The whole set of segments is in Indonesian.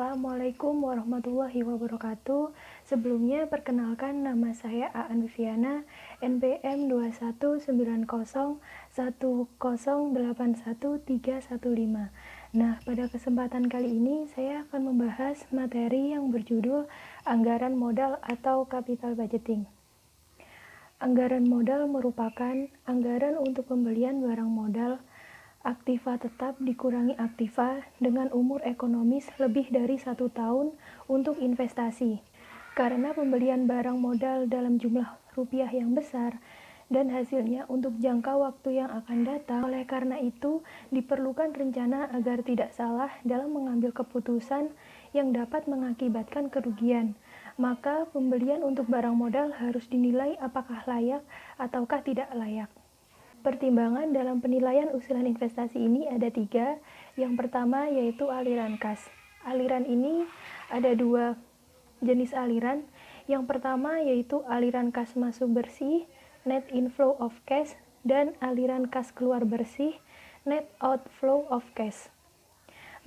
Assalamualaikum warahmatullahi wabarakatuh. Sebelumnya perkenalkan, nama saya Aan Viviana, NPM 21901081315. Nah, pada kesempatan kali ini saya akan membahas materi yang berjudul anggaran modal atau capital budgeting. Anggaran modal merupakan anggaran untuk pembelian barang modal aktiva tetap dikurangi aktiva dengan umur ekonomis lebih dari 1 tahun untuk investasi. Karena pembelian barang modal dalam jumlah rupiah yang besar dan hasilnya untuk jangka waktu yang akan datang. Oleh karena itu, diperlukan rencana agar tidak salah dalam mengambil keputusan yang dapat mengakibatkan kerugian. Maka pembelian untuk barang modal harus dinilai apakah layak ataukah tidak layak. Pertimbangan dalam penilaian usulan investasi ini ada 3. Yang pertama yaitu aliran kas. Aliran ini ada 2 jenis aliran. Yang pertama yaitu aliran kas masuk bersih, net inflow of cash, dan aliran kas keluar bersih, net outflow of cash.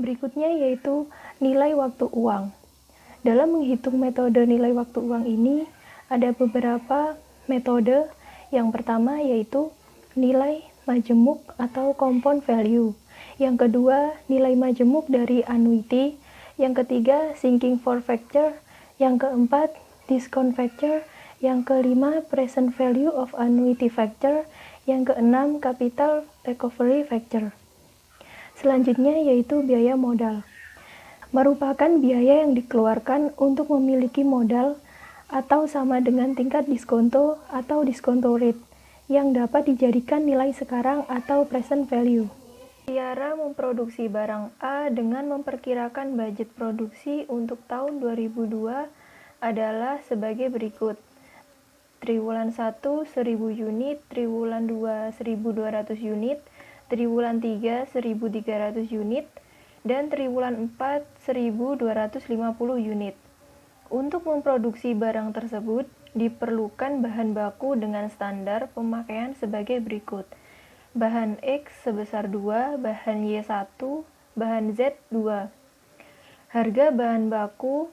Berikutnya yaitu nilai waktu uang. Dalam menghitung metode nilai waktu uang ini ada beberapa metode. Yang pertama yaitu nilai majemuk atau compound value. Yang kedua, nilai majemuk dari annuity. Yang ketiga, sinking factor. Yang keempat, discount factor. Yang kelima, present value of annuity factor. Yang keenam, capital recovery factor. Selanjutnya yaitu biaya modal. Merupakan biaya yang dikeluarkan untuk memiliki modal atau sama dengan tingkat diskonto atau diskonto rate yang dapat dijadikan nilai sekarang atau present value. Cara memproduksi barang A dengan memperkirakan budget produksi untuk tahun 2002 adalah sebagai berikut. Triwulan 1 1000 unit, triwulan 2 1200 unit, triwulan 3 1300 unit, dan triwulan 4 1250 unit. Untuk memproduksi barang tersebut, diperlukan bahan baku dengan standar pemakaian sebagai berikut. Bahan X sebesar 2, bahan Y 1, bahan Z 2. Harga bahan baku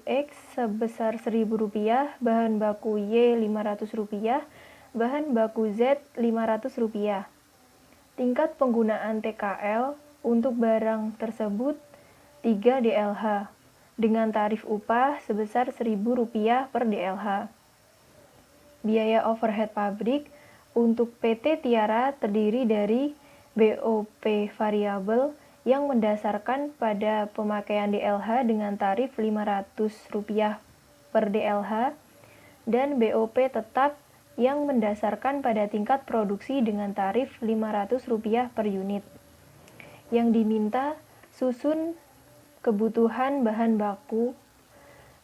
X sebesar Rp1.000, bahan baku Y Rp500, bahan baku Z Rp500. Tingkat penggunaan TKL untuk barang tersebut 3 DLH. Dengan tarif upah sebesar Rp1.000 per DLH. Biaya overhead pabrik untuk PT Tiara terdiri dari BOP variabel yang mendasarkan pada pemakaian DLH dengan tarif Rp500 per DLH dan BOP tetap yang mendasarkan pada tingkat produksi dengan tarif Rp500 per unit. Yang diminta susun kebutuhan bahan baku.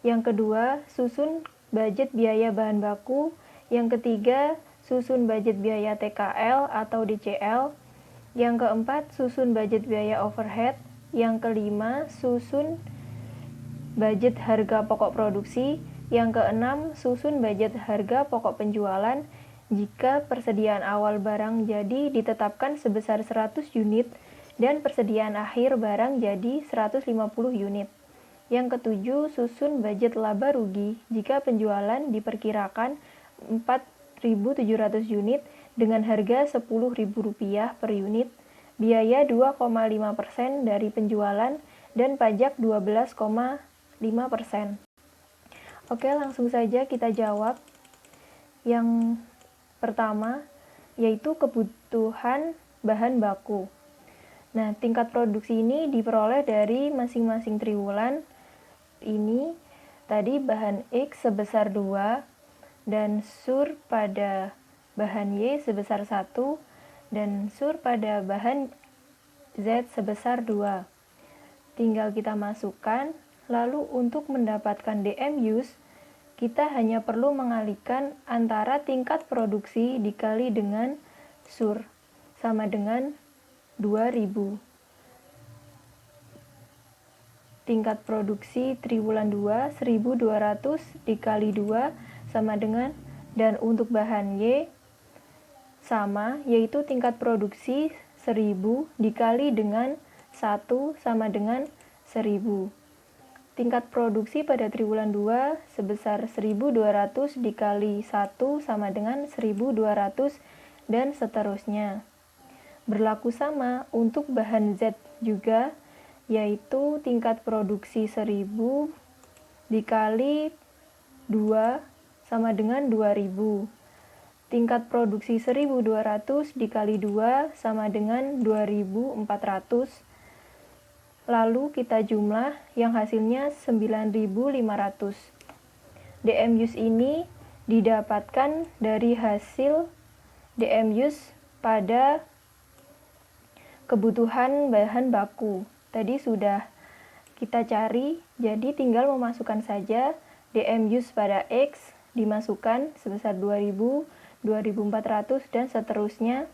Yang kedua, susun budget biaya bahan baku. Yang ketiga, susun budget biaya TKL atau DCL. Yang keempat, susun budget biaya overhead. Yang kelima, susun budget harga pokok produksi. Yang keenam, susun budget harga pokok penjualan jika persediaan awal barang jadi ditetapkan sebesar 100 unit dan persediaan akhir barang jadi 150 unit. Yang ketujuh, susun budget laba rugi jika penjualan diperkirakan 4.700 unit dengan harga Rp10.000 per unit, biaya 2,5% dari penjualan, dan pajak 12,5%. Oke, langsung saja kita jawab. Yang pertama, yaitu kebutuhan bahan baku. Nah, tingkat produksi ini diperoleh dari masing-masing triwulan. Ini tadi bahan X sebesar 2 dan sur pada bahan Y sebesar 1 dan sur pada bahan Z sebesar 2. Tinggal kita masukkan, lalu untuk mendapatkan DM use, kita hanya perlu mengalihkan antara tingkat produksi dikali dengan sur, sama dengan 2000. Tingkat produksi triwulan 2 1200 dikali 2 sama dengan, dan untuk bahan Y sama, yaitu tingkat produksi 1000 dikali dengan 1 sama dengan 1000. Tingkat produksi pada triwulan 2 sebesar 1200 dikali 1 sama dengan 1200 dan seterusnya. Berlaku sama untuk bahan Z juga, yaitu tingkat produksi 1000 dikali 2 sama dengan 2000. Tingkat produksi 1200 dikali 2 sama dengan 2400. Lalu kita jumlah yang hasilnya 9500. DM use ini didapatkan dari hasil DM use pada kebutuhan bahan baku. Tadi sudah kita cari, jadi tinggal memasukkan saja DM use pada X, dimasukkan sebesar 2000, 2400 dan seterusnya.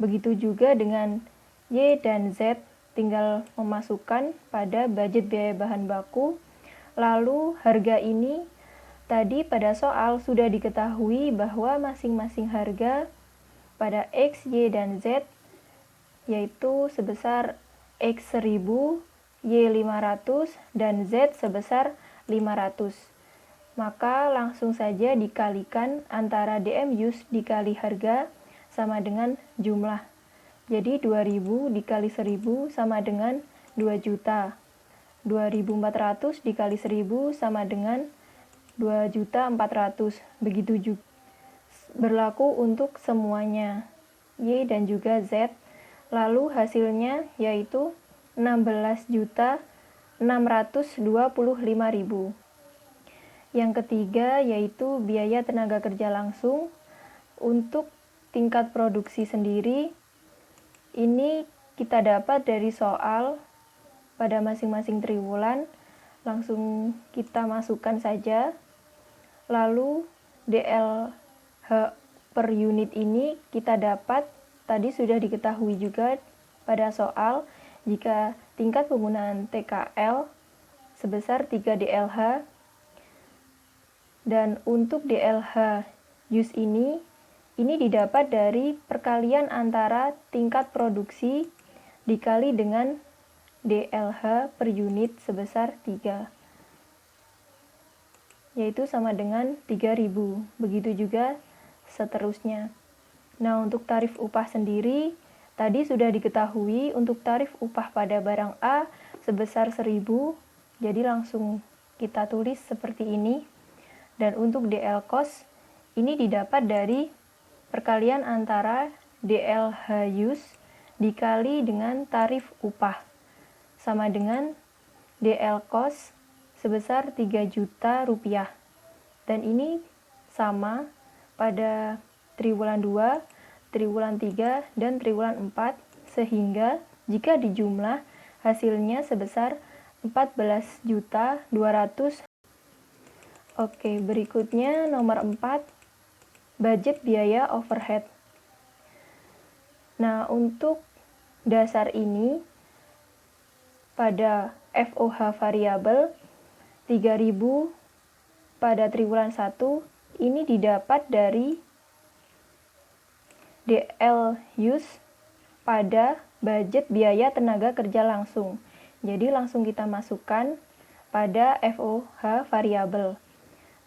Begitu juga dengan Y dan Z, tinggal memasukkan pada budget biaya bahan baku. Lalu harga ini tadi pada soal sudah diketahui bahwa masing-masing harga pada X, Y, dan Z yaitu sebesar X 1000, Y 500, dan Z sebesar 500. Maka langsung saja dikalikan antara DM use dikali harga sama dengan jumlah. Jadi 2000 dikali 1000 sama dengan 2 juta. 2400 dikali 1000 sama dengan 2.400.000. Begitu juga berlaku untuk semuanya, Y dan juga Z. Lalu hasilnya yaitu 16.625.000. Yang ketiga yaitu biaya tenaga kerja langsung. Untuk tingkat produksi sendiri, ini kita dapat dari soal pada masing-masing triwulan. Langsung kita masukkan saja. Lalu DLH per unit ini kita dapat, tadi sudah diketahui juga pada soal, jika tingkat penggunaan TKL sebesar 3 DLH. Dan untuk DLH use ini didapat dari perkalian antara tingkat produksi dikali dengan DLH per unit sebesar 3, yaitu sama dengan 3000. Begitu juga seterusnya. Nah, untuk tarif upah sendiri tadi sudah diketahui untuk tarif upah pada barang A sebesar 1000, jadi langsung kita tulis seperti ini. Dan untuk DL cost ini didapat dari perkalian antara DLH use dikali dengan tarif upah sama dengan DL cost sebesar 3 juta rupiah. Dan ini sama pada triwulan 2, triwulan 3, dan triwulan 4, sehingga jika dijumlah hasilnya sebesar 14.200.000. Oke, berikutnya nomor 4, budget biaya overhead. Nah, untuk dasar ini pada FOH variabel 3000 pada triwulan 1 ini didapat dari DL use pada budget biaya tenaga kerja langsung. Jadi langsung kita masukkan pada FOH variabel.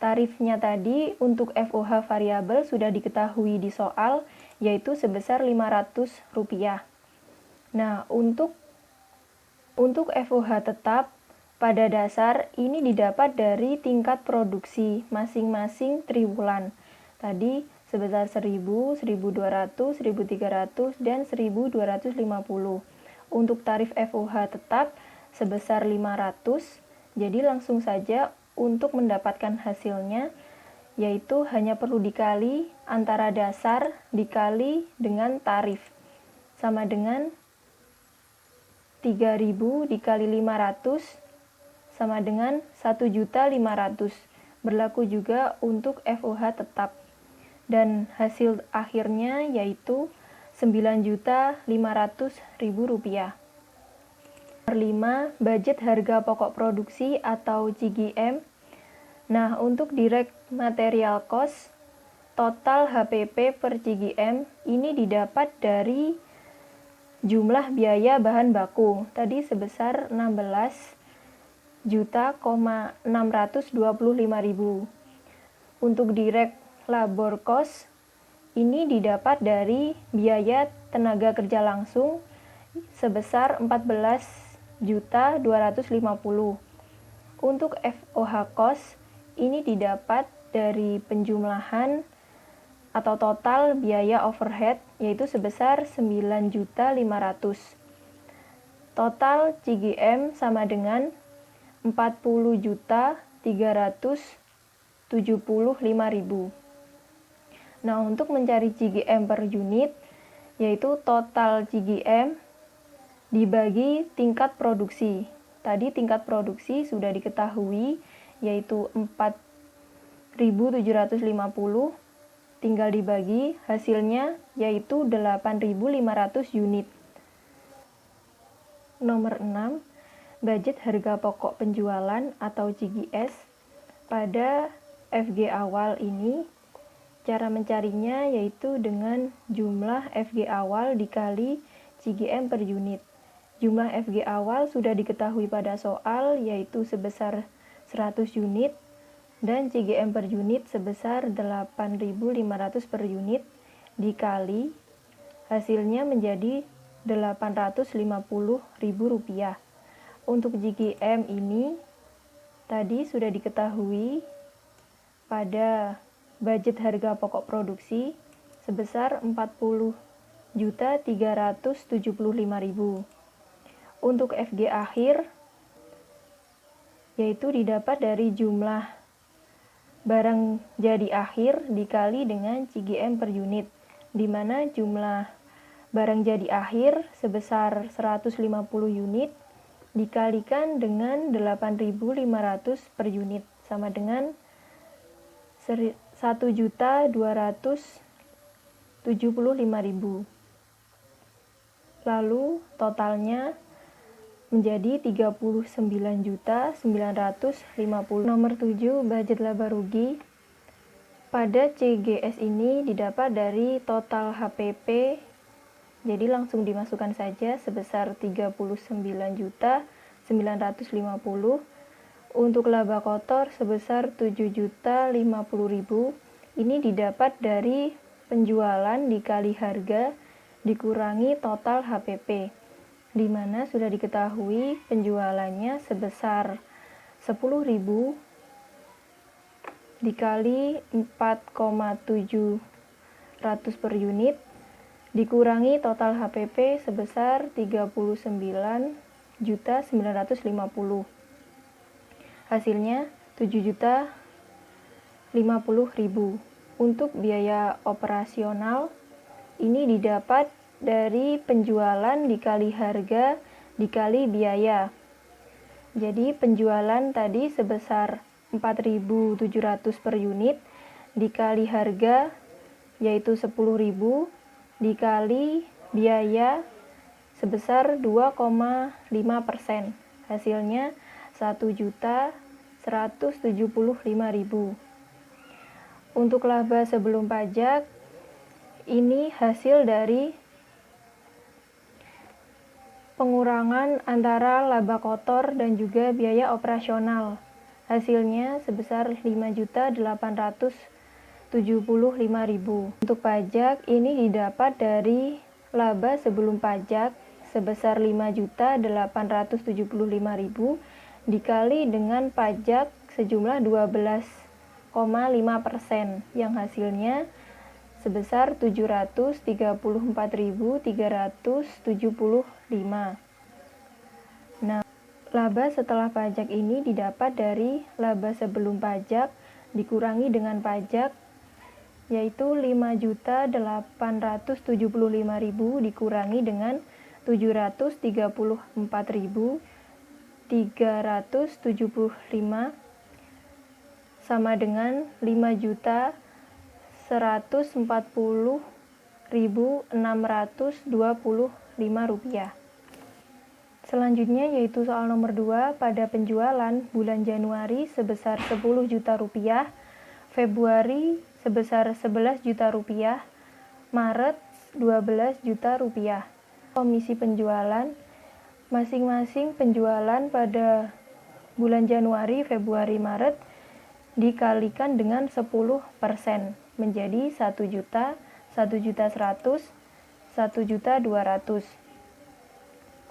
Tarifnya tadi untuk FOH variabel sudah diketahui di soal, yaitu sebesar Rp500. Nah, untuk FOH tetap pada dasar ini didapat dari tingkat produksi masing-masing triwulan. Tadi sebesar 1000, 1200, 1300, dan 1250. Untuk tarif FOH tetap sebesar 500, jadi langsung saja untuk mendapatkan hasilnya, yaitu hanya perlu dikali antara dasar dikali dengan tarif, sama dengan 3000 dikali 500 sama dengan 1.500.000. Berlaku juga untuk FOH tetap. Dan hasil akhirnya yaitu Rp9.500.000. Nomor 5, budget harga pokok produksi atau CGM. Nah, untuk direct material cost, total HPP per CGM ini didapat dari jumlah biaya bahan baku tadi sebesar 16.625.000. Untuk direct labor cost ini didapat dari biaya tenaga kerja langsung sebesar 14.250.000. Untuk FOH cost ini didapat dari penjumlahan atau total biaya overhead yaitu sebesar 9.500.000. Total CGM sama dengan 40.375.000. Nah, untuk mencari CGM per unit, yaitu total CGM dibagi tingkat produksi. Tadi tingkat produksi sudah diketahui, yaitu 4.750, tinggal dibagi, hasilnya yaitu 8.500 unit. Nomor 6, budget harga pokok penjualan atau CGS. Pada FG awal ini, cara mencarinya yaitu dengan jumlah FG awal dikali CGM per unit. Jumlah FG awal sudah diketahui pada soal yaitu sebesar 100 unit dan CGM per unit sebesar 8.500 per unit dikali hasilnya menjadi Rp850.000. Untuk CGM ini tadi sudah diketahui pada budget harga pokok produksi sebesar 40.375.000. Untuk FG akhir yaitu didapat dari jumlah barang jadi akhir dikali dengan CGM per unit, di mana jumlah barang jadi akhir sebesar 150 unit dikalikan dengan 8.500 per unit sama dengan 1.275.000. Lalu totalnya menjadi 39.950. Nomor 7, budget laba rugi. Pada CGS ini didapat dari total HPP, jadi langsung dimasukkan saja sebesar 39.950. Untuk laba kotor sebesar 7.050.000. Ini didapat dari penjualan dikali harga dikurangi total HPP, di mana sudah diketahui penjualannya sebesar 10.000 dikali 4,700 per unit dikurangi total HPP sebesar 39.950. Hasilnya 7.050.000. Untuk biaya operasional ini didapat dari penjualan dikali harga dikali biaya. Jadi penjualan tadi sebesar 4.700 per unit dikali harga yaitu 10.000 dikali biaya sebesar 2,5%. Hasilnya 1.175.000. Untuk laba sebelum pajak ini hasil dari pengurangan antara laba kotor dan juga biaya operasional. Hasilnya sebesar 5.875.000. Untuk pajak ini didapat dari laba sebelum pajak sebesar 5.875.000 dikali dengan pajak sejumlah 12,5% yang hasilnya sebesar 734.375. Nah, laba setelah pajak ini didapat dari laba sebelum pajak dikurangi dengan pajak yaitu 5.875.000 dikurangi dengan 734.375 sama dengan 5.140.625 rupiah. Selanjutnya yaitu soal nomor 2, pada penjualan bulan Januari sebesar 10 juta rupiah, Februari sebesar 11 juta rupiah, Maret 12 juta rupiah. Komisi penjualan, masing-masing penjualan pada bulan Januari, Februari, Maret dikalikan dengan 10% menjadi 1 juta, 1 juta 100, 1 juta 200.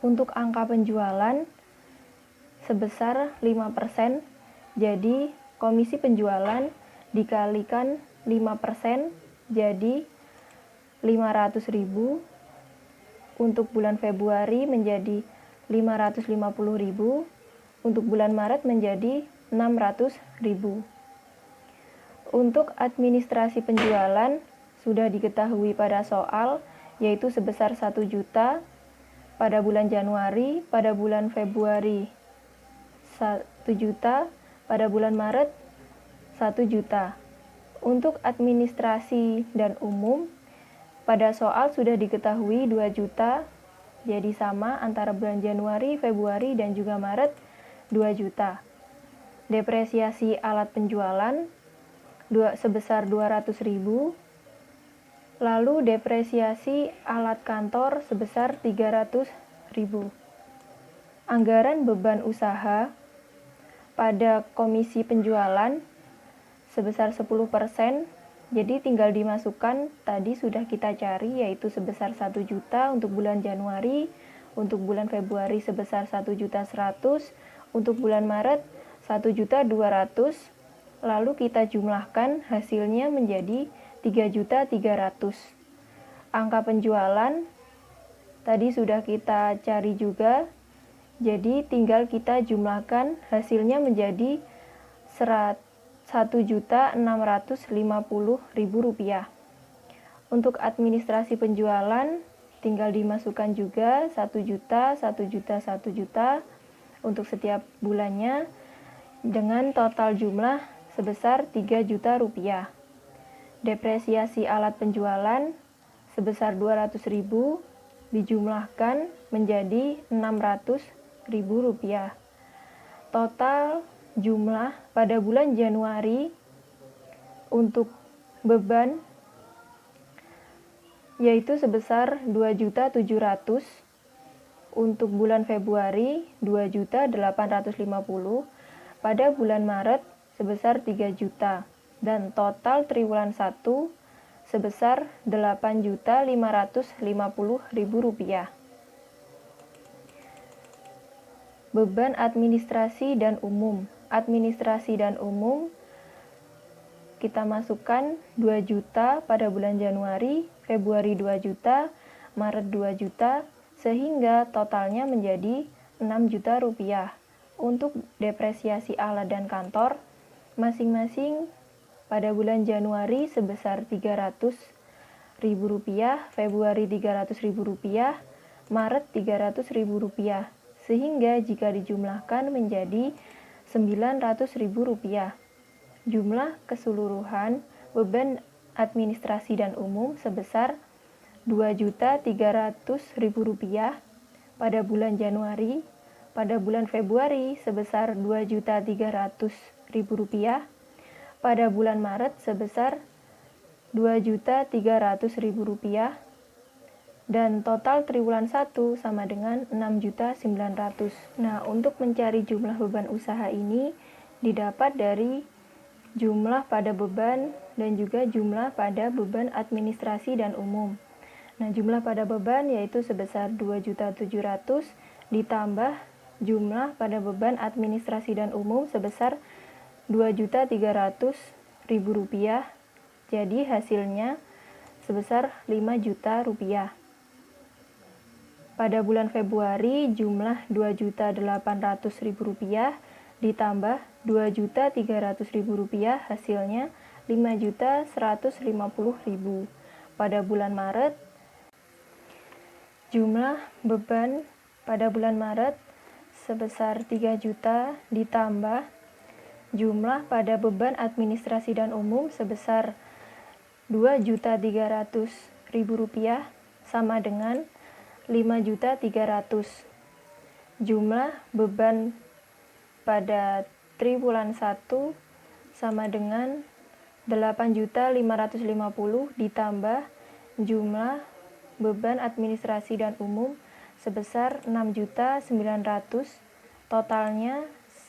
Untuk angka penjualan sebesar 5%, jadi komisi penjualan dikalikan 5% jadi 500.000. Untuk bulan Februari menjadi 550.000, untuk bulan Maret menjadi 600.000. Untuk administrasi penjualan sudah diketahui pada soal, yaitu sebesar 1 juta pada bulan Januari, pada bulan Februari 1 juta, pada bulan Maret 1 juta. Untuk administrasi dan umum, pada soal sudah diketahui 2 juta, jadi sama antara bulan Januari, Februari, dan juga Maret, 2 juta. Depresiasi alat penjualan sebesar 200.000, lalu depresiasi alat kantor sebesar 300.000. Anggaran beban usaha pada komisi penjualan sebesar 10%, jadi tinggal dimasukkan, tadi sudah kita cari, yaitu sebesar 1 juta untuk bulan Januari, untuk bulan Februari sebesar 1 juta 100, untuk bulan Maret 1 juta 200, lalu kita jumlahkan, hasilnya menjadi 3 juta 300. Angka penjualan tadi sudah kita cari juga, jadi tinggal kita jumlahkan, hasilnya menjadi 1.650.000 rupiah. Untuk administrasi penjualan tinggal dimasukkan juga 1 juta, 1 juta, 1 juta untuk setiap bulannya dengan total jumlah sebesar 3 juta rupiah. Depresiasi alat penjualan sebesar 200.000 dijumlahkan menjadi 600.000 rupiah. Total jumlah pada bulan Januari untuk beban yaitu sebesar 2.700.000, untuk bulan Februari 2.850.000, pada bulan Maret sebesar 3 juta, dan total triwulan 1 sebesar 8.550.000 rupiah. Beban administrasi dan umum. Administrasi dan umum kita masukkan 2 juta pada bulan Januari, Februari 2 juta, Maret 2 juta, sehingga totalnya menjadi 6 juta rupiah. Untuk depresiasi alat dan kantor, masing-masing pada bulan Januari sebesar 300.000 rupiah, Februari 300.000 rupiah, Maret 300.000 rupiah, sehingga jika dijumlahkan menjadi 900.000 rupiah. Jumlah keseluruhan beban administrasi dan umum sebesar 2.300.000 rupiah pada bulan Januari, pada bulan Februari sebesar 2.300.000 rupiah, pada bulan Maret sebesar 2.300.000 rupiah, dan total triwulan 1 sama dengan 6.900.000. Nah, untuk mencari jumlah beban usaha ini didapat dari jumlah pada beban dan juga jumlah pada beban administrasi dan umum. Nah, jumlah pada beban yaitu sebesar 2.700.000 ditambah jumlah pada beban administrasi dan umum sebesar 2.300.000 rupiah. Jadi hasilnya sebesar 5 juta rupiah. Pada bulan Februari jumlah 2.800.000 rupiah ditambah 2.300.000 rupiah, hasilnya 5.150.000. Pada bulan Maret jumlah beban pada bulan Maret sebesar 3 juta ditambah jumlah pada beban administrasi dan umum sebesar 2.300.000 rupiah sama dengan 5.300.000. Jumlah beban pada triwulan 1 sama dengan 8.550.000 ditambah jumlah beban administrasi dan umum sebesar 6.900.000, totalnya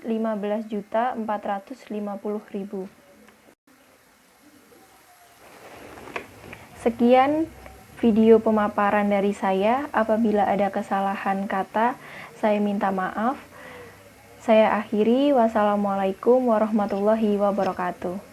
15.450.000. Sekian video pemaparan dari saya. Apabila ada kesalahan kata, saya minta maaf. Saya akhiri. Wassalamualaikum warahmatullahi wabarakatuh.